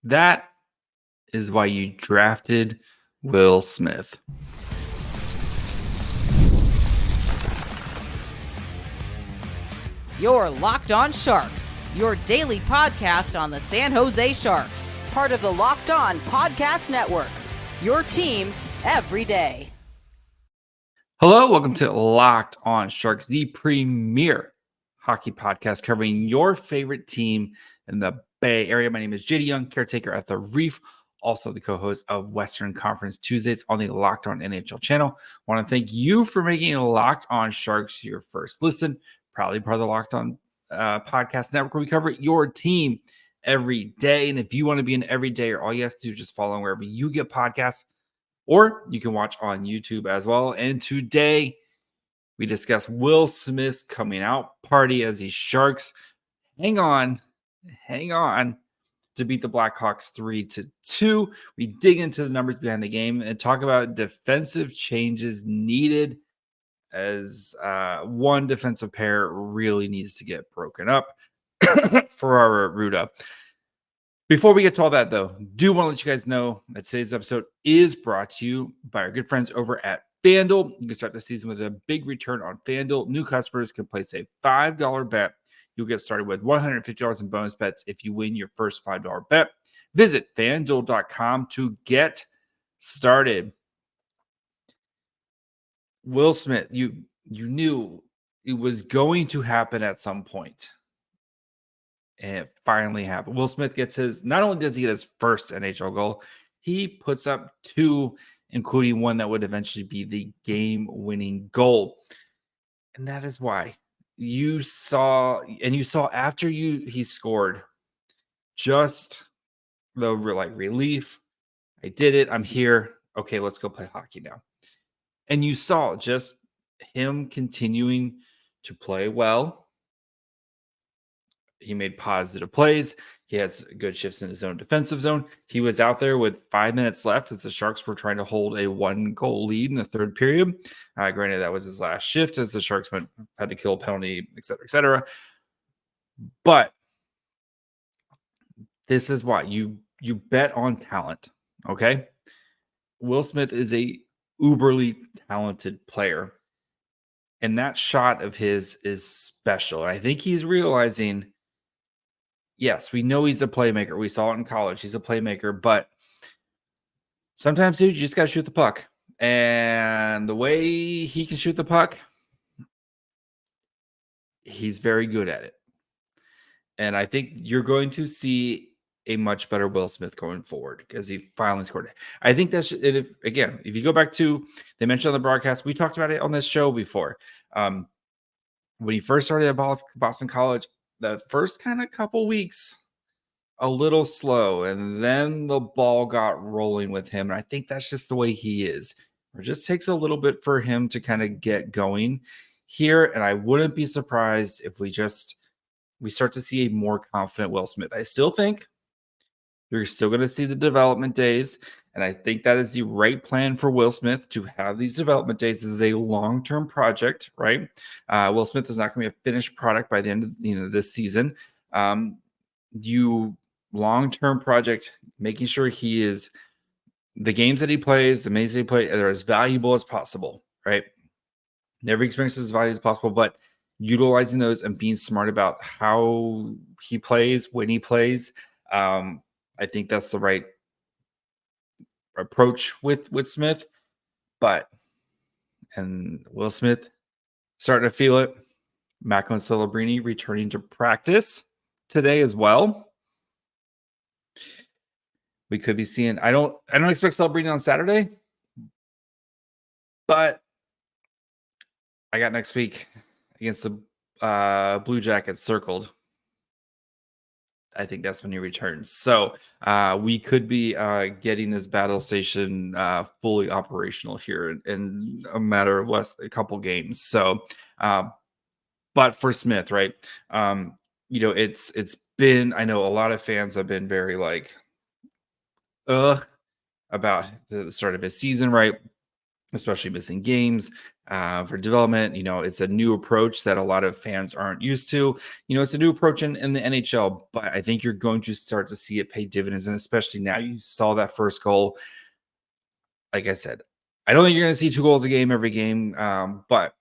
That is why you drafted Will Smith. You're Locked On Sharks, your daily podcast on the San Jose Sharks, part of the Locked On Podcast Network, your team every day. Hello, welcome to Locked On Sharks, the premier hockey podcast covering your favorite team in the Bay Area. My name is JD Young, caretaker at the Reef, also the co-host of Western Conference Tuesdays on the Locked On NHL channel. I want to thank you for making Locked On Sharks your first listen. Proudly part of the Locked On Podcast Network, where we cover your team every day. And if you want to be an everydayer, all you have to do is just follow wherever you get podcasts, or you can watch on YouTube as well. And today we discuss Will Smith's coming out party as the Sharks hang on to beat the Blackhawks 3-2. We dig into the numbers behind the game and talk about defensive changes needed, as one defensive pair really needs to get broken up. Ferraro, Rutta. Before we get to all that, though, do want to let you guys know that today's episode is brought to you by our good friends over at FanDuel. You can start the season with a big return on FanDuel. New customers can place a $5 bet. You'll get started with $150 in bonus bets if you win your first $5 bet. Visit FanDuel.com to get started. Will Smith, you knew it was going to happen at some point. And it finally happened. Will Smith gets not only does he get his first NHL goal, he puts up two, including one that would eventually be the game-winning goal. And that is why you saw after he scored, just the relief. I did it. I'm here. Okay, let's go play hockey now. And you saw just him continuing to play well. He made positive plays. He has good shifts in his own defensive zone. He was out there with 5 minutes left as the Sharks were trying to hold a 1-goal lead in the third period. Granted, that was his last shift as the Sharks had to kill a penalty, et cetera, et cetera. But this is why you bet on talent, okay? Will Smith is a uberly talented player, and that shot of his is special. And I think he's realizing, yes, we know he's a playmaker. We saw it in college. He's a playmaker, but sometimes, dude, you just got to shoot the puck. And the way he can shoot the puck, he's very good at it. And I think you're going to see a much better Will Smith going forward because he finally scored it. I think that's it. If you go back to, they mentioned on the broadcast, we talked about it on this show before. When he first started at Boston College, the first kind of couple weeks, a little slow, and then the ball got rolling with him. And I think that's just the way he is. It just takes a little bit for him to kind of get going here. And I wouldn't be surprised if we start to see a more confident Will Smith. I still think you're still going to see the development days. And I think that is the right plan for Will Smith to have these development days. This is a long-term project, right? Will Smith is not going to be a finished product by the end of this season. Long-term project, making sure he is the games that he plays, the minutes that he plays, are as valuable as possible, right? Never experiences as valuable as possible, but utilizing those and being smart about how he plays, when he plays. I think that's the right approach with Smith, and Will Smith starting to feel it. Macklin Celebrini returning to practice today as well. We could be seeing, I don't expect Celebrini on Saturday, but I got next week against the Blue Jackets circled. I think that's when he returns. So we could be getting this battle station fully operational here in a matter of a couple games. So, but for Smith, right? It's been, I know a lot of fans have been very about the start of his season, right? especially missing games for development. It's a new approach that a lot of fans aren't used to. It's a new approach in the NHL, but I think you're going to start to see it pay dividends. And especially now you saw that first goal. Like I said, I don't think you're going to see 2 goals a game every game, but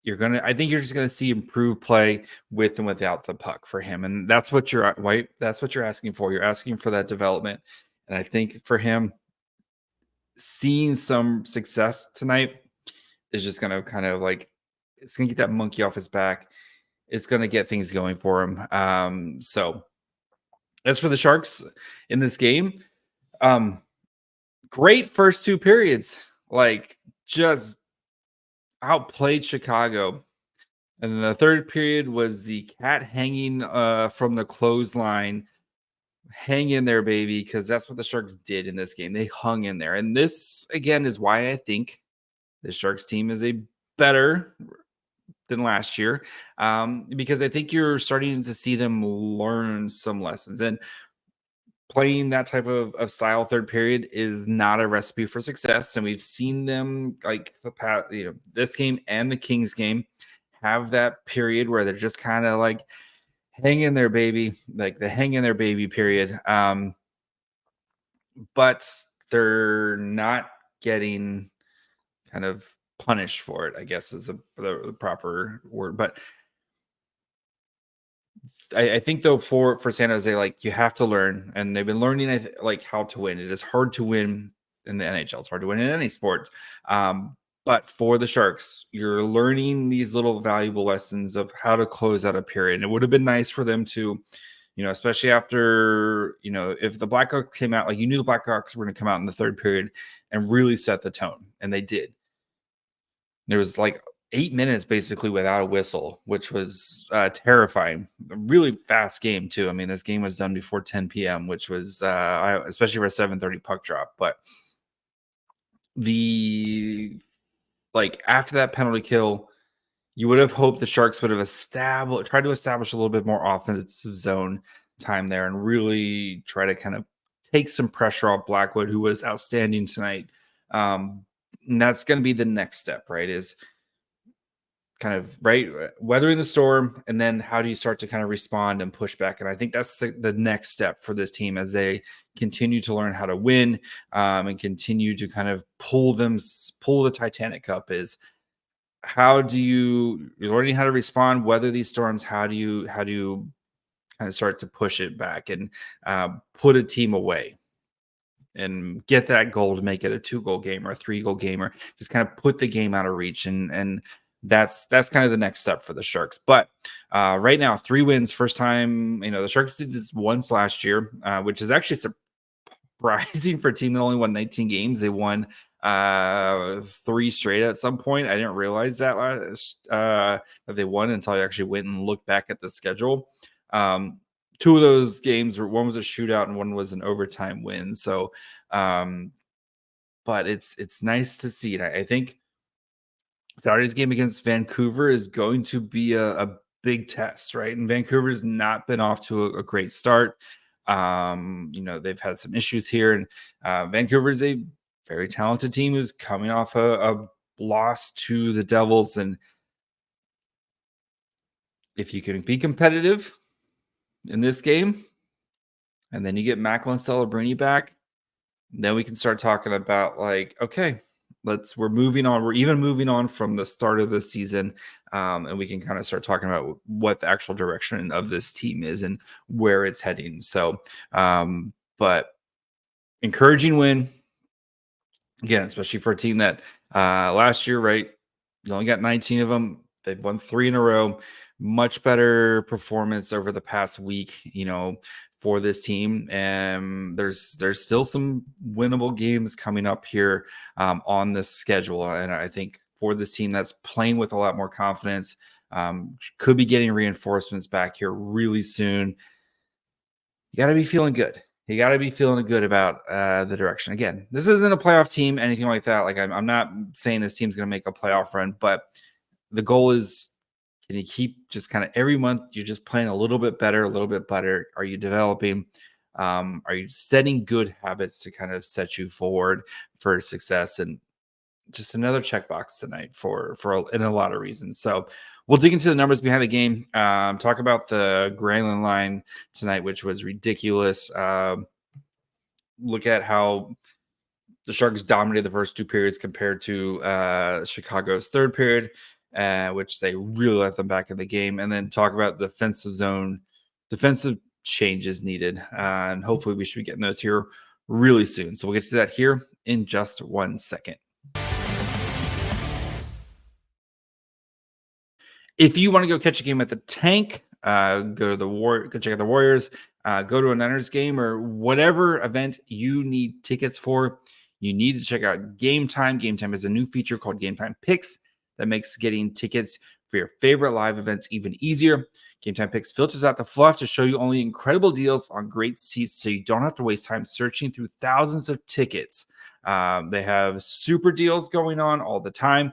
I think you're just going to see improved play with and without the puck for him. And that's what you're asking for. You're asking for that development. And I think for him, seeing some success tonight is just going to kind of it's going to get that monkey off his back. It's going to get things going for him. So as for the Sharks in this game, great first 2 periods, just outplayed Chicago. And then the third period was the cat hanging from the clothesline. Hang in there, baby, because that's what the Sharks did in this game. They hung in there. And this, again, is why I think the Sharks team is better than last year, because I think you're starting to see them learn some lessons. And playing that type of style third period is not a recipe for success. And we've seen them, this game and the Kings game, have that period where they're just kind of hang in there, baby, the hang in there, baby period. But they're not getting kind of punished for it, I guess is the proper word. But I think though for San Jose, you have to learn, and they've been learning how to win. It is hard to win in the NHL. It's hard to win in any sport. But for the Sharks, you're learning these little valuable lessons of how to close out a period. And it would have been nice for them to, especially after, if the Blackhawks came out, you knew the Blackhawks were going to come out in the third period and really set the tone. And they did. There was 8 minutes basically without a whistle, which was terrifying. A really fast game too. I mean, this game was done before 10 p.m., which was especially for a 7:30 puck drop. But after that penalty kill, you would have hoped the Sharks would have tried to establish a little bit more offensive zone time there and really try to kind of take some pressure off Blackwood, who was outstanding tonight. And that's going to be the next step, right? Is kind of weathering the storm, and then how do you start to kind of respond and push back? And I think that's the next step for this team as they continue to learn how to win, and continue to kind of pull the Titanic up. Is you're learning how to respond, weather these storms. How do you kind of start to push it back and put a team away and get that goal to make it a 2-goal game or a 3-goal game, or just kind of put the game out of reach. And that's kind of the next step for the Sharks. But right now, 3 wins, first time. The Sharks did this once last year, which is actually surprising for a team that only won 19 games. They won 3 straight at some point. I didn't realize that that they won until I actually went and looked back at the schedule. 2 of those games one was a shootout and one was an overtime win. So, but it's nice to see it. I think Saturday's game against Vancouver is going to be a big test, right? And Vancouver's not been off to a great start. They've had some issues here, and Vancouver is a very talented team who's coming off a loss to the Devils. And if you can be competitive in this game, and then you get Macklin Celebrini back, then we can start talking about okay, we're moving on. We're even moving on from the start of the season, and we can kind of start talking about what the actual direction of this team is and where it's heading. So, but encouraging win again, especially for a team that last year, right? You only got 19 of them. They've won 3 in a row. Much better performance over the past week, for this team. And there's still some winnable games coming up here on the schedule. And I think for this team that's playing with a lot more confidence, could be getting reinforcements back here really soon. You got to be feeling good. You got to be feeling good about the direction. Again, this isn't a playoff team, anything like that. I'm not saying this team's going to make a playoff run, but the goal is, can you keep just kind of every month you're just playing a little bit better, a little bit better? Are you developing? Are you setting good habits to kind of set you forward for success? And just another checkbox tonight for in a lot of reasons. So we'll dig into the numbers behind the game. Talk about the Granlund line tonight, which was ridiculous. Look at how the Sharks dominated the first 2 periods compared to Chicago's third period, which they really let them back in the game. And then talk about the defensive changes needed. And hopefully we should be getting those here really soon. So we'll get to that here in just 1 second. If you want to go catch a game at the Tank, go check out the Warriors, go to a Niners game or whatever event you need tickets for. You need to check out Game Time. Game Time is a new feature called Game Time Picks that makes getting tickets for your favorite live events even easier. Game Time Picks filters out the fluff to show you only incredible deals on great seats so you don't have to waste time searching through thousands of tickets. They have super deals going on all the time.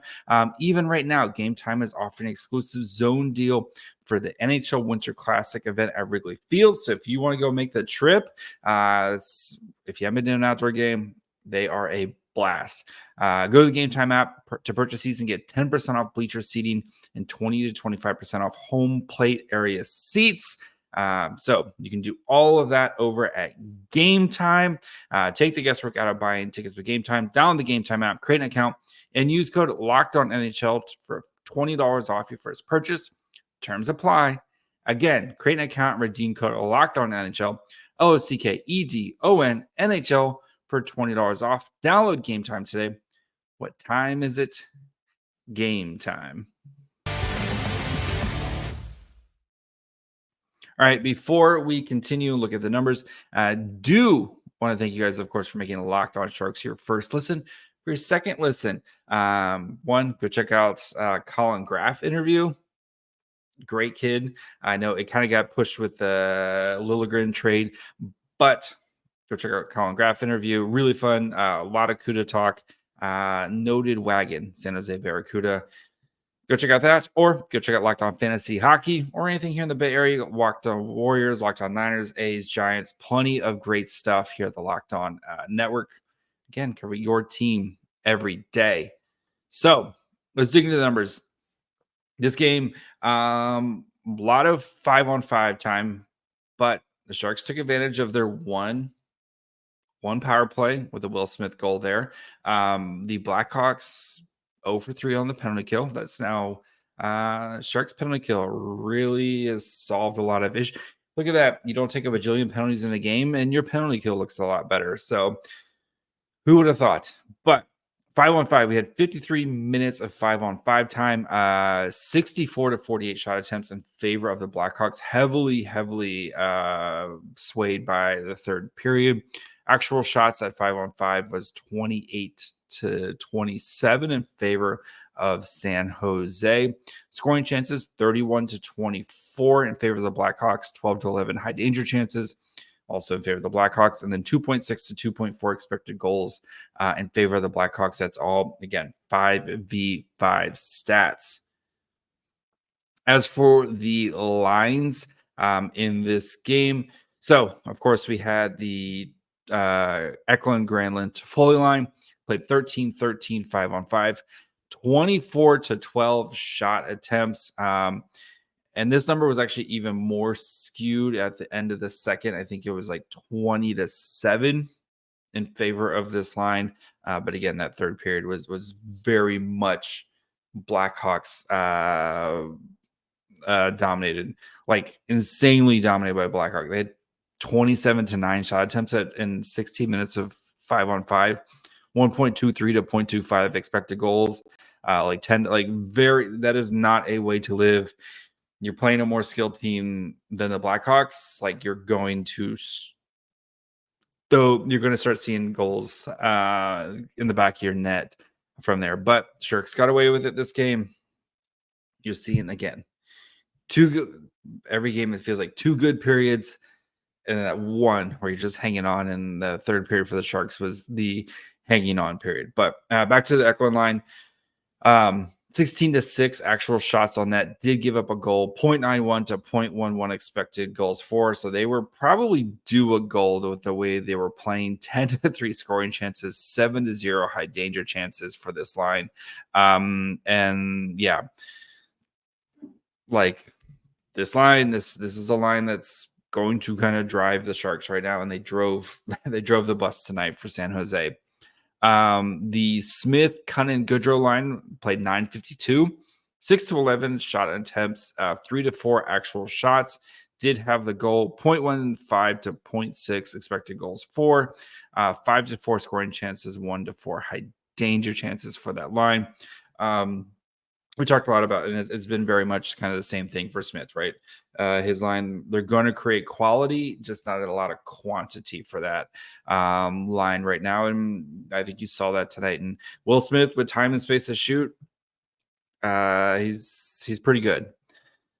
Even right now, Game Time is offering an exclusive zone deal for the NHL Winter Classic event at Wrigley Field. So if you want to go make the trip, if you haven't been to an outdoor game, they are a blast. Go to the Game Time app to purchase seats and get 10% off bleacher seating and 20 to 25% off home plate area seats. So you can do all of that over at Game Time. Take the guesswork out of buying tickets with Game Time. Download the Game Time app, create an account, and use code LOCKEDONNHL for $20 off your first purchase. Terms apply. Again, create an account and redeem code LOCKEDONNHL, LOCKEDONNHL for $20 off. Download Game Time today. What time is it? Game time. All right, before we continue and look at the numbers, do want to thank you guys, of course, for making Locked On Sharks your first listen. For your second listen, one, go check out Colin Graff interview. Great kid. I know it kind of got pushed with the Liljegren trade, but go check out Colin Graff interview. Really fun. A lot of CUDA talk. Noted wagon, San Jose Barracuda. Go check out that, or go check out Locked On Fantasy Hockey, or anything here in the Bay Area. Locked On Warriors, Locked On Niners, A's, Giants. Plenty of great stuff here at the Locked On Network. Again, cover your team every day. So let's dig into the numbers. This game, a lot of 5-on-5 time, but the Sharks took advantage of their one power play with the Will Smith goal there. The Blackhawks 0 for 3 on the penalty kill. That's now Sharks penalty kill really has solved a lot of issues. Look at that. You don't take a bajillion penalties in a game and your penalty kill looks a lot better. So who would have thought? But 5-on-5, we had 53 minutes of 5-on-5 time, 64 to 48 shot attempts in favor of the Blackhawks, heavily swayed by the third period. Actual shots at 5-on-5 was 28 to 27 in favor of San Jose. Scoring chances 31 to 24 in favor of the Blackhawks, 12 to 11 high danger chances also in favor of the Blackhawks, and then 2.6 to 2.4 expected goals in favor of the Blackhawks. That's all, again, 5v5 stats. As for the lines in this game, so of course we had the Eklund, Granlund, Toffoli line, played 13-13, 5-on-5, 24 to 12 shot attempts. And this number was actually even more skewed at the end of the second. I think it was like 20 to 7 in favor of this line. But again, that third period was very much Blackhawks dominated, like insanely dominated by Blackhawks. They had 27 to 9 shot attempts in 16 minutes of 5-on-5, 1.23 to 0.25 expected goals, like 10, that is not a way to live. You're playing a more skilled team than the Blackhawks. Like you're going to start seeing goals in the back of your net from there. But Sharks got away with it this game. You're seeing again every game. It feels like 2 good periods. And that one where you're just hanging on, and the third period for the Sharks was the hanging on period. But back to the Eklund line. 16-6 actual shots on net, did give up a goal, 0.91 to 0.11 expected goals for. So they were probably due a goal with the way they were playing. 10-3 scoring chances, 7-0 high danger chances for this line. And yeah, like this line, this is a line that's going to kind of drive the Sharks right now, and they drove the bus tonight for San Jose. The Smith, Cunnin, Goodrow line played 952, 6-11 shot attempts, 3-4 actual shots. Did have the goal, 0.15 to 0.6 expected goals for, 5-4 scoring chances, 1-4 high danger chances for that line. We talked a lot about it, and it's been very much kind of the same thing for Smith, right? His line, they're going to create quality, just not a lot of quantity for that line right now. And I think you saw that tonight. And Will Smith, with time and space to shoot, he's pretty good.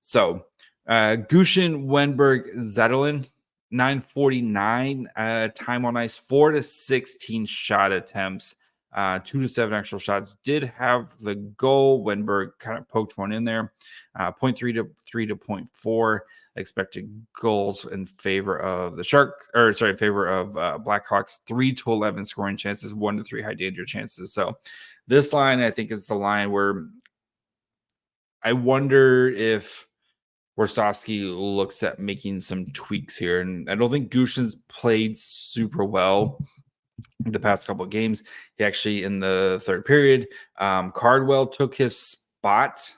So Gushin, Wenberg, Zetterlund, 949 time on ice, 4-16 shot attempts. 2-7 actual shots. Did have the goal. Wenberg kind of poked one in there. 0.3 to 0.4 expected goals in favor of the in favor of Blackhawks. 3-11 scoring chances, 1-3 high danger chances. So this line, I think, is the line where I wonder if Warsofsky looks at making some tweaks here. And I don't think Gushin's played super well the past couple of games. He actually, in the third period, Cardwell took his spot.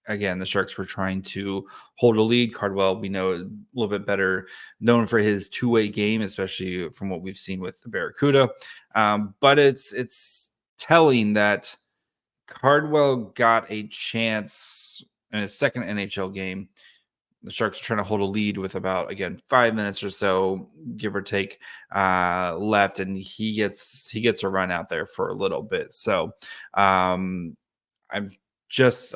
Again, the Sharks were trying to hold a lead. Cardwell, we know, a little bit better known for his two-way game, especially from what we've seen with the Barracuda. But it's telling that Cardwell got a chance in his second NHL game. The Sharks are trying to hold a lead with about, again, 5 minutes or so, give or take, left, and he gets a run out there for a little bit. So I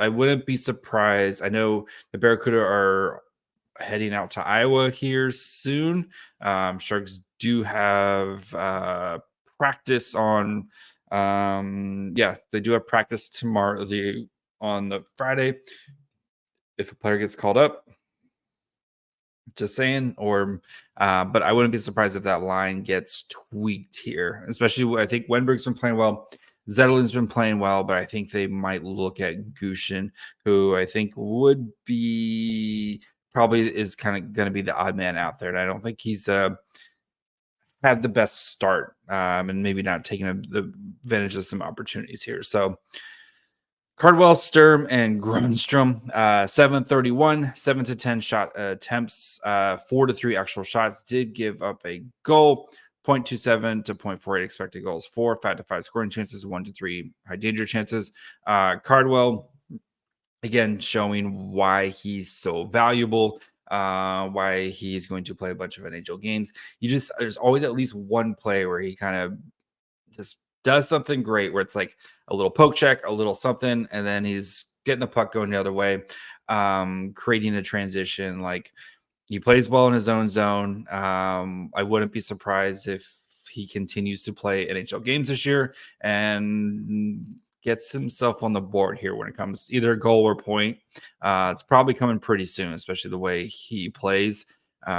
wouldn't be surprised. I know the Barracuda are heading out to Iowa here soon. Sharks do have practice on. They do have practice tomorrow on the Friday. If a player gets called up. Just saying, but I wouldn't be surprised if that line gets tweaked here. Especially, I think Wenberg's been playing well, Zetterlund's been playing well, but I think they might look at Gushin, who I think probably is kind of going to be the odd man out there, and I don't think he's had the best start, and maybe not taking the advantage of some opportunities here. So Cardwell, Sturm, and Grundstrom, 7-31, 7-10 shot attempts, 4-3 actual shots. Did give up a goal, 0.27 to 0.48 expected goals for, 5-5 scoring chances, 1-3 high danger chances. Cardwell, again, showing why he's so valuable, why he's going to play a bunch of NHL games. There's always at least one play where he kind of just does something great, where it's like a little poke check, a little something, and then he's getting the puck going the other way, creating a transition. Like, he plays well in his own zone. I wouldn't be surprised if he continues to play NHL games this year and gets himself on the board here when it comes to either a goal or point. It's probably coming pretty soon, especially the way he plays.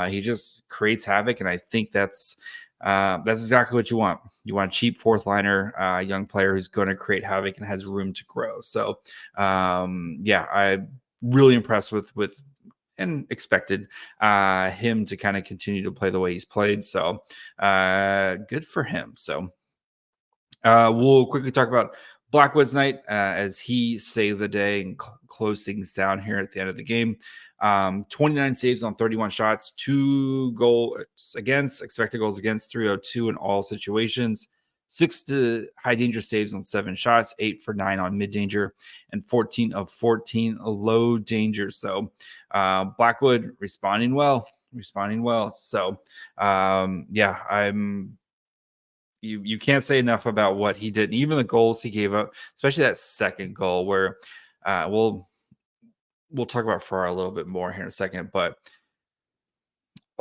He just creates havoc, and I think that's exactly what you want. You want a cheap fourth liner, young player who's going to create havoc and has room to grow. So, I'm really impressed with and expected him to kind of continue to play the way he's played. So, good for him. So, we'll quickly talk about Blackwood's night as he saved the day and closed things down here at the end of the game. 29 saves on 31 shots, 2 goals against, expected goals against, 302 in all situations, 6 to high danger saves on 7 shots, 8 for 9 on mid danger, and 14 of 14 low danger. So Blackwood responding well. So you can't say enough about what he did. And even the goals he gave up, especially that second goal where we'll talk about Ferraro a little bit more here in a second, but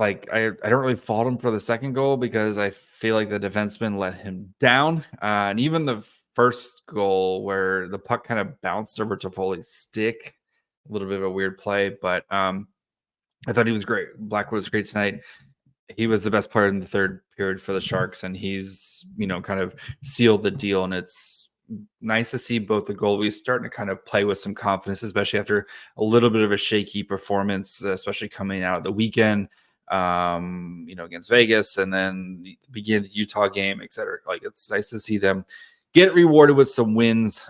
like I don't really fault him for the second goal because I feel like the defenseman let him down. And even the first goal where the puck kind of bounced over Toffoli's stick, a little bit of a weird play, but I thought he was great. Blackwood was great tonight. He was the best player in the third period for the Sharks, and he's, kind of sealed the deal. And it's nice to see both the goalies starting to kind of play with some confidence, especially after a little bit of a shaky performance, especially coming out of the weekend, against Vegas, and then begin the Utah game, et cetera. Like, it's nice to see them get rewarded with some wins.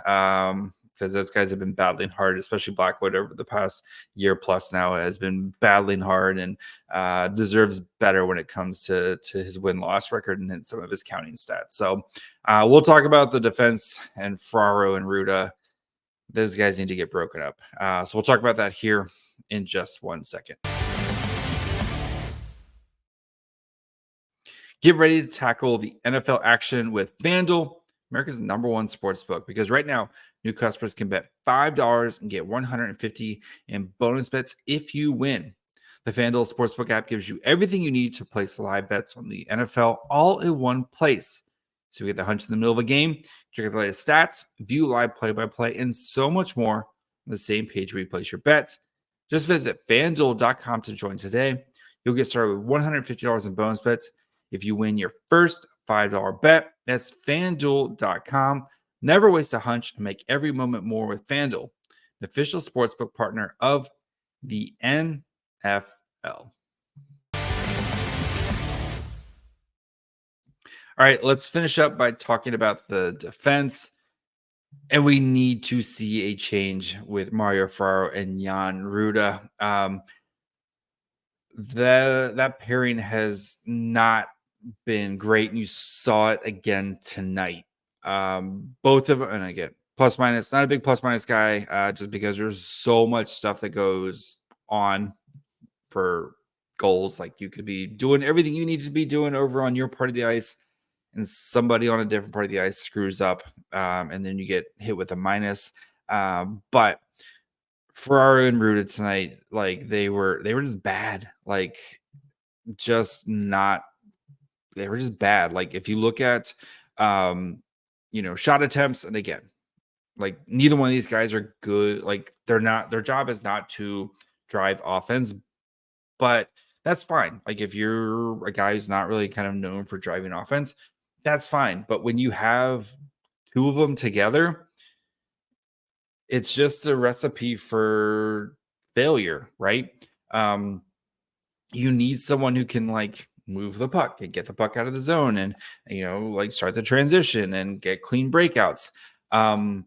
Because those guys have been battling hard, especially Blackwood over the past year plus now has been battling hard and deserves better when it comes to his win-loss record and some of his counting stats. So we'll talk about the defense and Ferraro and Rutta. Those guys need to get broken up. So we'll talk about that here in just 1 second. Get ready to tackle the NFL action with FanDuel, America's #1 sports book, because right now, new customers can bet $5 and get $150 in bonus bets if you win. The FanDuel Sportsbook app gives you everything you need to place live bets on the NFL all in one place. So you get the hunch in the middle of a game, check out the latest stats, view live play-by-play, and so much more on the same page where you place your bets. Just visit FanDuel.com to join today. You'll get started with $150 in bonus bets if you win your first $5 bet. That's FanDuel.com. Never waste a hunch and make every moment more with FanDuel, the official sportsbook partner of the NFL. All right, let's finish up by talking about the defense. And we need to see a change with Mario Ferraro and Jan Rutta. That pairing has not been great, and you saw it again tonight. Both of them, and again, plus minus, not a big plus minus guy, just because there's so much stuff that goes on for goals. Like, you could be doing everything you need to be doing over on your part of the ice, and somebody on a different part of the ice screws up, and then you get hit with a minus. But Ferraro and Rutta tonight, like, they were just bad. Like, just not. They were just bad. Like, if you look at, shot attempts, and again, like, neither one of these guys are good. Like, they're not. Their job is not to drive offense, but that's fine. Like, if you're a guy who's not really kind of known for driving offense, that's fine. But when you have two of them together, it's just a recipe for failure, right? You need someone who can, like, move the puck and get the puck out of the zone and, like, start the transition and get clean breakouts. And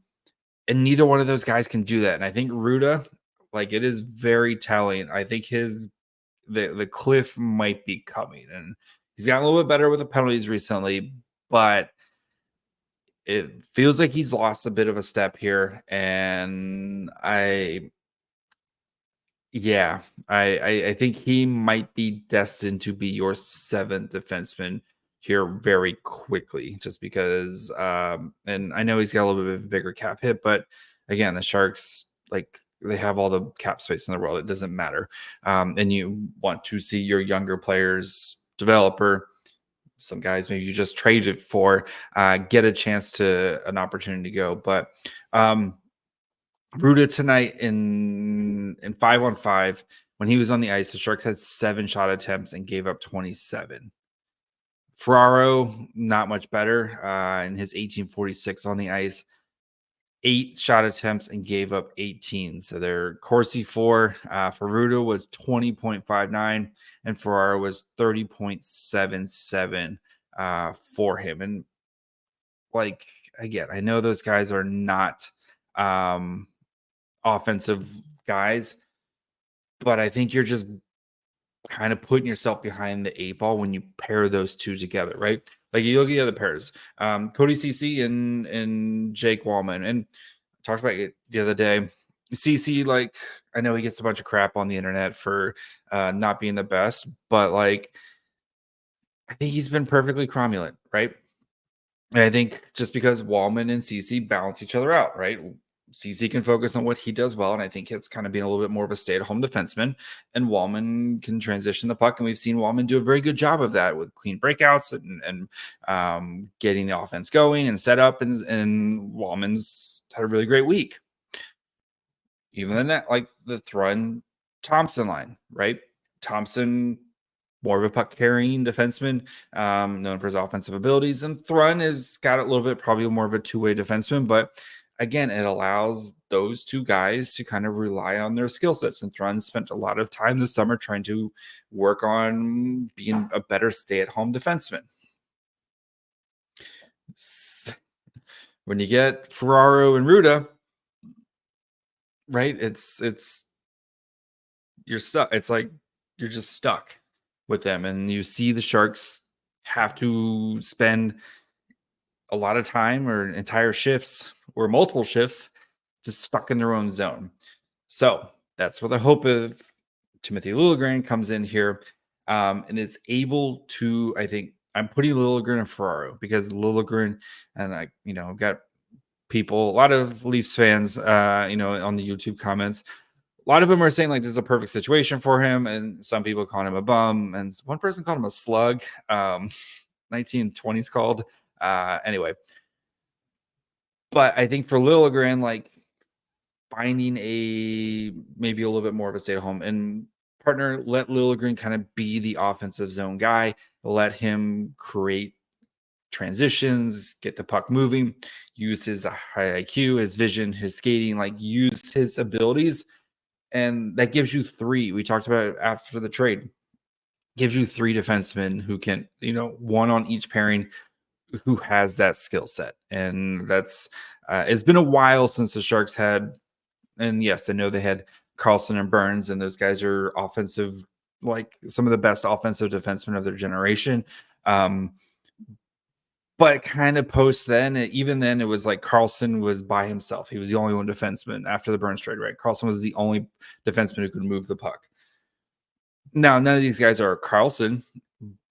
neither one of those guys can do that. And I think Rutta, like, it is very telling. I think the cliff might be coming, and he's gotten a little bit better with the penalties recently, but it feels like he's lost a bit of a step here. And I think he might be destined to be your seventh defenseman here very quickly, just because, and I know he's got a little bit of a bigger cap hit, but again, the Sharks, like, they have all the cap space in the world. It doesn't matter. And you want to see your younger players develop, or some guys maybe you just traded for, get a chance to an opportunity to go. But Rutta tonight in 5-on-5, when he was on the ice, the Sharks had 7 shot attempts and gave up 27. Ferraro, not much better in his 18:46 on the ice, 8 shot attempts and gave up 18. So their Corsi for Rutta was 20.59 and Ferraro was 30.77 for him. And, like, again, I know those guys are not offensive guys, but I think you're just kind of putting yourself behind the 8 ball when you pair those two together, right? Like, you look at the other pairs, Cody Ceci and Jake Wallman, and I talked about it the other day. Ceci, like, I know he gets a bunch of crap on the internet for not being the best, but, like, I think he's been perfectly cromulent, right? And I think just because Wallman and Ceci balance each other out, right? CC can focus on what he does well, and I think it's kind of being a little bit more of a stay-at-home defenseman. And Wallman can transition the puck, and we've seen Wallman do a very good job of that with clean breakouts and getting the offense going and set up. And Wallman's had a really great week. Even the net, like the Thrun Thompson line, right? Thompson, more of a puck carrying defenseman, known for his offensive abilities, and Thrun has got a little bit probably more of a two-way defenseman, but again, it allows those two guys to kind of rely on their skill sets. And Thrun spent a lot of time this summer trying to work on being a better stay-at-home defenseman. When you get Ferraro and Rutta, right? You're stuck. It's like you're just stuck with them, and you see the Sharks have to spend a lot of time or entire shifts or multiple shifts just stuck in their own zone. So that's where the hope of Timothy Liljegren comes in here, and is able to, I think I'm putting Liljegren and Ferraro because Liljegren, and I, got people, a lot of Leafs fans, on the YouTube comments, a lot of them are saying like this is a perfect situation for him, and some people call him a bum, and one person called him a slug. 1920s called. Anyway, but I think for Liljegren, like finding maybe a little bit more of a stay at home and partner, let Liljegren kind of be the offensive zone guy, let him create transitions, get the puck moving, use his high IQ, his vision, his skating, like use his abilities. And that gives you three. We talked about it after the trade. Gives you three defensemen who can, one on each pairing, who has that skill set. And that's it's been a while since the Sharks had, and yes, I know they had Carlson and Burns, and those guys are offensive, like some of the best offensive defensemen of their generation. But kind of post then, even then, it was like Carlson was by himself. He was the only one defenseman after the Burns trade, right? Carlson was the only defenseman who could move the puck. Now, none of these guys are Carlson,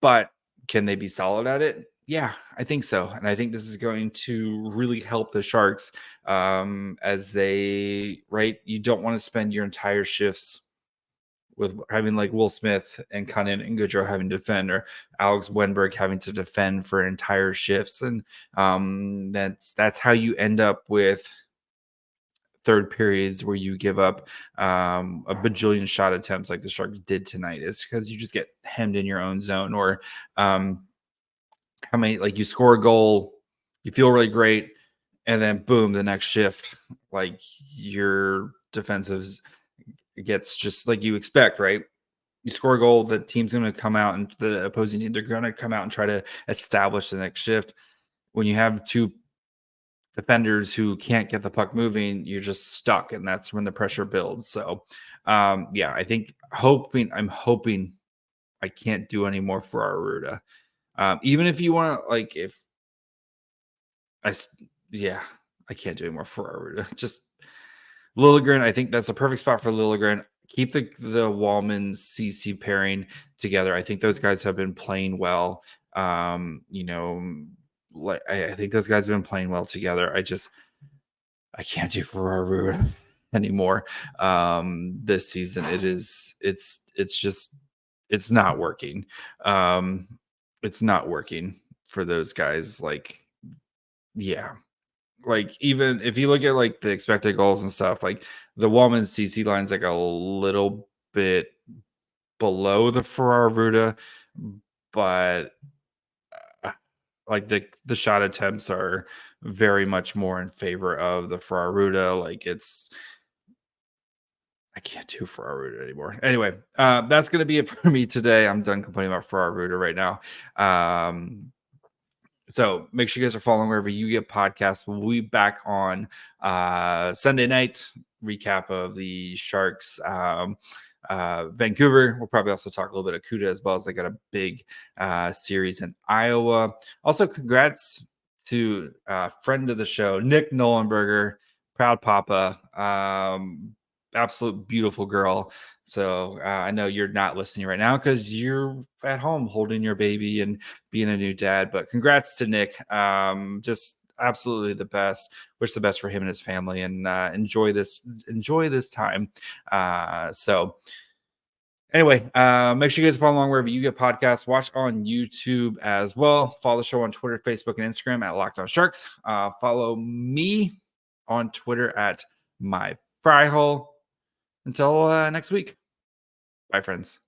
but can they be solid at it? Yeah, I think so. And I think this is going to really help the Sharks as they, right? You don't want to spend your entire shifts with having like Will Smith and Cunnin and Goodrow having to defend, or Alex Wenberg having to defend for entire shifts. And that's how you end up with third periods where you give up a bajillion shot attempts like the Sharks did tonight, is because you just get hemmed in your own zone. Or how many, like you score a goal, you feel really great, and then boom, the next shift, like your defensives gets just like you expect, right? You score a goal, the team's going to come out, and the opposing team, they're going to come out and try to establish the next shift. When you have two defenders who can't get the puck moving, you're just stuck, and that's when the pressure builds. So I think I'm hoping I can't do any more for our Rutta. Even if you want to, like, I can't do any more for our Rutta. Just Liljegren, I think that's a perfect spot for Liljegren. Keep the Wallman CC pairing together. I think those guys have been playing well. I think those guys have been playing well together. I can't do Ferraro anymore this season. It's not working. It's not working for those guys. Like, yeah. Like, even if you look at like the expected goals and stuff, like the Wallman CC line's like a little bit below the Ferraro, but like the shot attempts are very much more in favor of the Ferraro. Like I can't do Ferraro anymore. Anyway, that's going to be it for me today. I'm done complaining about Ferraro right now. So make sure you guys are following wherever you get podcasts. We'll be back on Sunday night, recap of the Sharks Vancouver. We'll probably also talk a little bit of CUDA, as well as I got a big series in Iowa. Also, congrats to a friend of the show, Nick Nolenberger, proud papa, absolute beautiful girl. So I know you're not listening right now because you're at home holding your baby and being a new dad, but congrats to Nick. Just absolutely the best. Wish the best for him and his family, and enjoy this time. So anyway, make sure you guys follow along wherever you get podcasts. Watch on YouTube as well. Follow the show on Twitter, Facebook, and Instagram at Locked On Sharks. Follow me on Twitter at My Fry Hole. Until next week. Bye, friends.